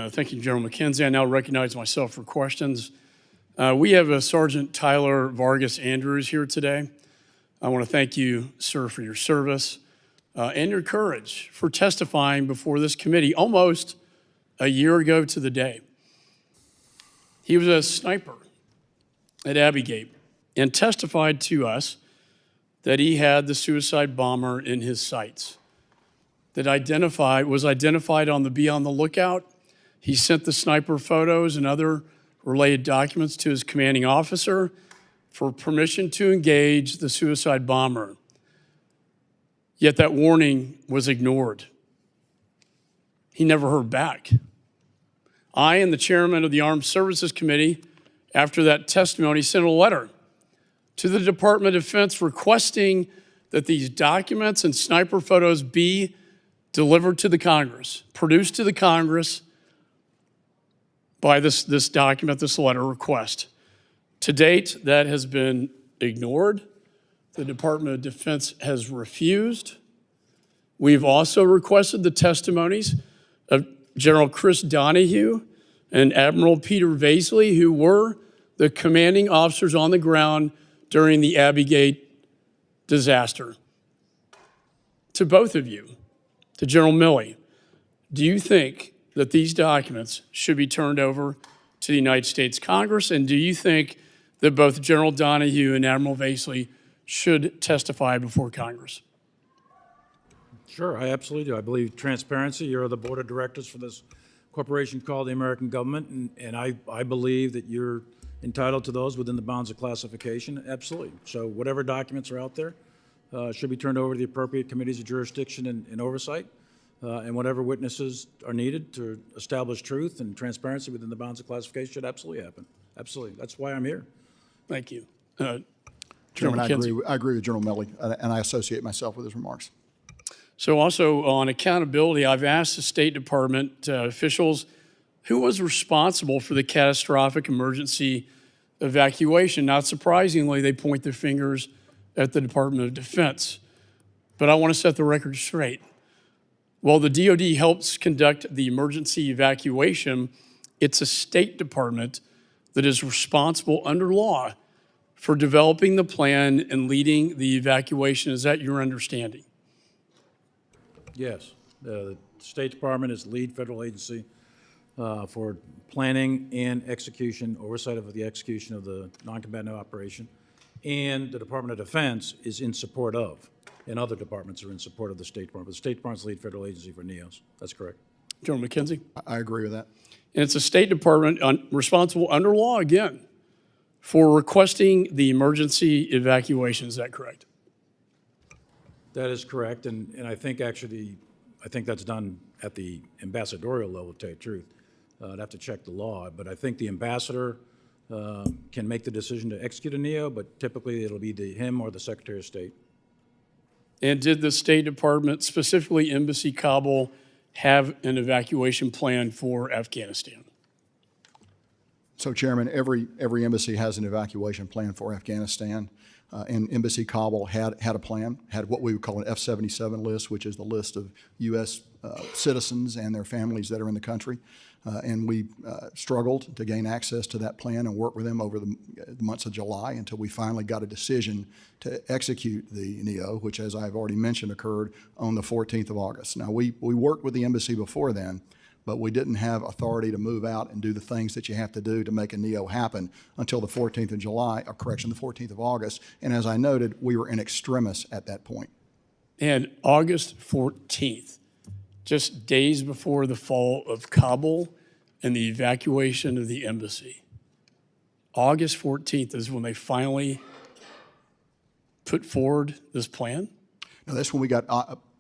Thank you, General McKenzie. I now recognize myself for questions. We have Sergeant Tyler Vargas Andrews here today. I want to thank you, sir, for your service and your courage for testifying before this committee almost a year ago to the day. He was a sniper at Abbey Gate and testified to us that he had the suicide bomber in his sights, that was identified on the Be on the Lookout. He sent the sniper photos and other related documents to his commanding officer for permission to engage the suicide bomber. Yet that warning was ignored. He never heard back. I and the chairman of the Armed Services Committee, after that testimony, sent a letter to the Department of Defense requesting that these documents and sniper photos be delivered to the Congress, produced to the Congress by this document, this letter request. To date, that has been ignored. The Department of Defense has refused. We've also requested the testimonies of General Chris Donahue and Admiral Peter Vaisley, who were the commanding officers on the ground during the Abbey Gate disaster. To both of you, to General Milley, do you think that these documents should be turned over to the United States Congress? And do you think that both General Donahue and Admiral Vaisley should testify before Congress? Sure, I absolutely do. I believe transparency. You're the board of directors for this corporation called the American government, and I believe that you're entitled to those within the bounds of classification, absolutely. So whatever documents are out there should be turned over to the appropriate committees of jurisdiction and oversight. And whatever witnesses are needed to establish truth and transparency within the bounds of classification should absolutely happen. Absolutely. That's why I'm here. Thank you. Chairman, I agree with General Milley, and I associate myself with his remarks. So also on accountability, I've asked the State Department officials who was responsible for the catastrophic emergency evacuation. Not surprisingly, they point their fingers at the Department of Defense. But I want to set the record straight. While the DoD helps conduct the emergency evacuation, it's a State Department that is responsible under law for developing the plan and leading the evacuation. Is that your understanding? Yes. The State Department is the lead federal agency for planning and execution, oversight of the execution of the non-combatant operation. And the Department of Defense is in support of, and other departments are in support of the State Department. The State Department's the lead federal agency for NEOs. That's correct. General McKenzie? I agree with that. And it's a State Department responsible under law, again, for requesting the emergency evacuation. Is that correct? That is correct, and I think actually, I think that's done at the ambassadorial level, to tell you the truth. I'd have to check the law, but I think the ambassador can make the decision to execute a NEO, but typically it'll be him or the Secretary of State. And did the State Department, specifically Embassy Kabul, have an evacuation plan for Afghanistan? So, Chairman, every embassy has an evacuation plan for Afghanistan. And Embassy Kabul had a plan, had what we would call an F-77 list, which is the list of U.S. Citizens and their families that are in the country. And we struggled to gain access to that plan and work with them over the months of July until we finally got a decision to execute the NEO, which, as I've already mentioned, occurred on the 14th of August. Now, we worked with the embassy before then, but we didn't have authority to move out and do the things that you have to do to make a NEO happen until the 14th of July, or correction, the 14th of August. And as I noted, we were in extremis at that point. And August 14th, just days before the fall of Kabul and the evacuation of the embassy, August 14th is when they finally put forward this plan? No, that's when we got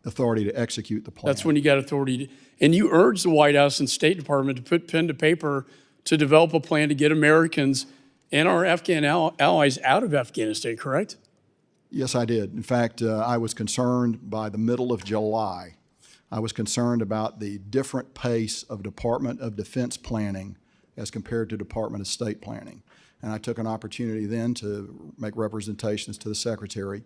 authority to execute the plan. That's when you got authority to, and you urged the White House and State Department to put pen to paper to develop a plan to get Americans and our Afghan allies out of Afghanistan, correct? Yes, I did. In fact, I was concerned by the middle of July. I was concerned about the different pace of Department of Defense planning as compared to Department of State planning. And I took an opportunity then to make representations to the Secretary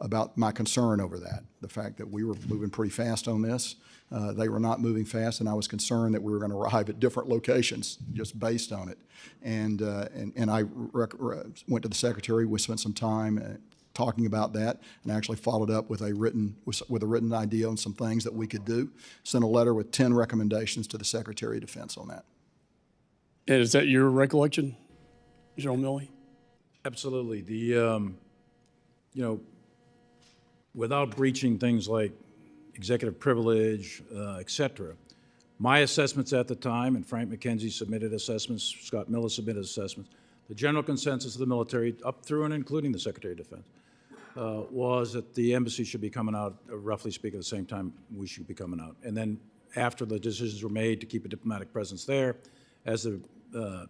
about my concern over that, the fact that we were moving pretty fast on this. They were not moving fast, and I was concerned that we were going to arrive at different locations just based on it. And I went to the Secretary. We spent some time talking about that, and actually followed up with a written idea on some things that we could do. Sent a letter with 10 recommendations to the Secretary of Defense on that. And is that your recollection, General Milley? Absolutely. Without breaching things like executive privilege, et cetera, my assessments at the time, and Frank McKenzie submitted assessments, Scott Miller submitted assessments, the general consensus of the military, up through and including the Secretary of Defense, was that the embassy should be coming out, roughly speaking, at the same time we should be coming out. And then after the decisions were made to keep a diplomatic presence there, as the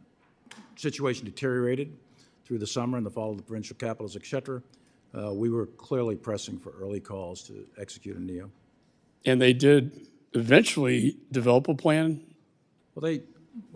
situation deteriorated through the summer and the fall of the provincial capitals, et cetera, we were clearly pressing for early calls to execute a NEO. And they did eventually develop a plan? Well,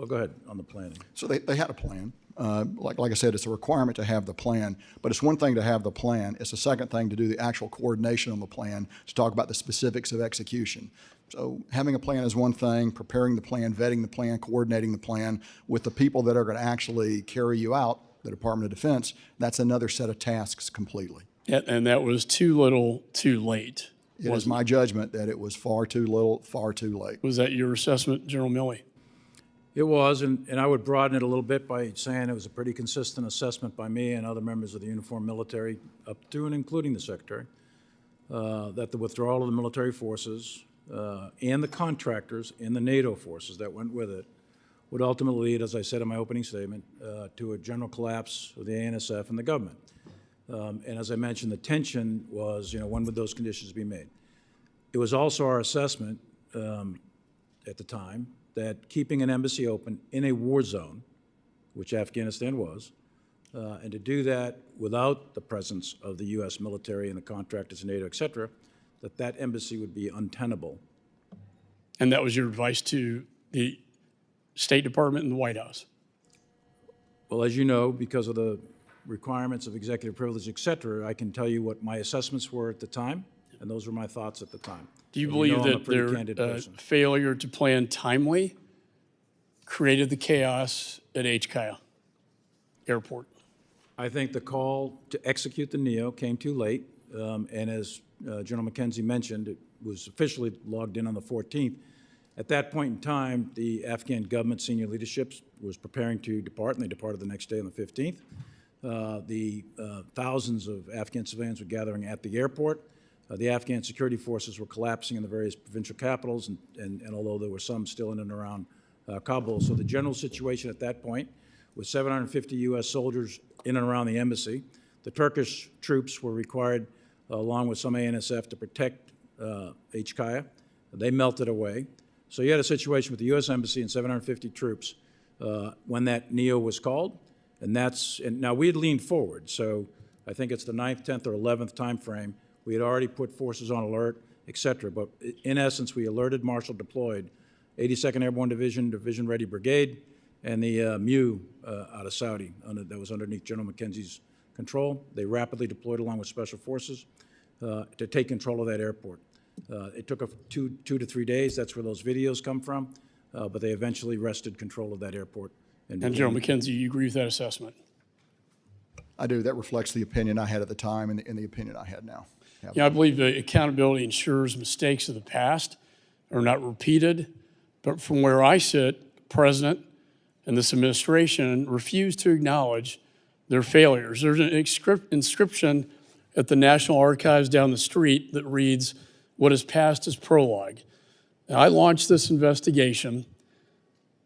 go ahead on the planning. So they had a plan. Like I said, it's a requirement to have the plan, but it's one thing to have the plan. It's a second thing to do the actual coordination on the plan, to talk about the specifics of execution. So having a plan is one thing, preparing the plan, vetting the plan, coordinating the plan with the people that are going to actually carry you out, the Department of Defense, that's another set of tasks completely. And that was too little, too late. It is my judgment that it was far too little, far too late. Was that your assessment, General Milley? It was, and I would broaden it a little bit by saying it was a pretty consistent assessment by me and other members of the uniformed military, up to and including the Secretary, that the withdrawal of the military forces and the contractors and the NATO forces that went with it would ultimately lead, as I said in my opening statement, to a general collapse of the ANSF and the government. And as I mentioned, the tension was, when would those conditions be made? It was also our assessment at the time that keeping an embassy open in a war zone, which Afghanistan was, and to do that without the presence of the U.S. military and the contractors, NATO, et cetera, that embassy would be untenable. And that was your advice to the State Department and the White House? Well, as you know, because of the requirements of executive privilege, et cetera, I can tell you what my assessments were at the time, and those were my thoughts at the time. Do you And believe I'm a that pretty candid their person. failure to plan timely created the chaos at HKIA Airport? I think the call to execute the NEO came too late, and as General McKenzie mentioned, it was officially logged in on the 14th. At that point in time, the Afghan government senior leadership was preparing to depart, and they departed the next day on the 15th. The thousands of Afghan civilians were gathering at the airport. The Afghan security forces were collapsing in the various provincial capitals, and although there were some still in and around Kabul. So the general situation at that point was 750 U.S. soldiers in and around the embassy. The Turkish troops were required, along with some ANSF, to protect HKIA. They melted away. So you had a situation with the U.S. Embassy and 750 troops when that NEO was called, and now we had leaned forward. So I think it's the 9th, 10th, or 11th time frame. We had already put forces on alert, et cetera. But in essence, we alerted, Marshal deployed 82nd Airborne Division, Division Ready Brigade, and the MU out of Saudi that was underneath General McKenzie's control. They rapidly deployed along with Special Forces to take control of that airport. It took two to 3 days. That's where those videos come from. But they eventually wrested control of that airport. And General McKenzie, you agree with that assessment? I do. That reflects the opinion I had at the time and the opinion I had now. Yeah, I believe that accountability ensures mistakes of the past are not repeated. But from where I sit, the President and this administration refuse to acknowledge their failures. There's an inscription at the National Archives down the street that reads, "What is past is prologue." Now, I launched this investigation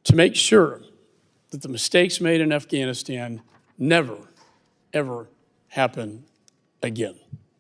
to make sure that the mistakes made in Afghanistan never, ever happen again.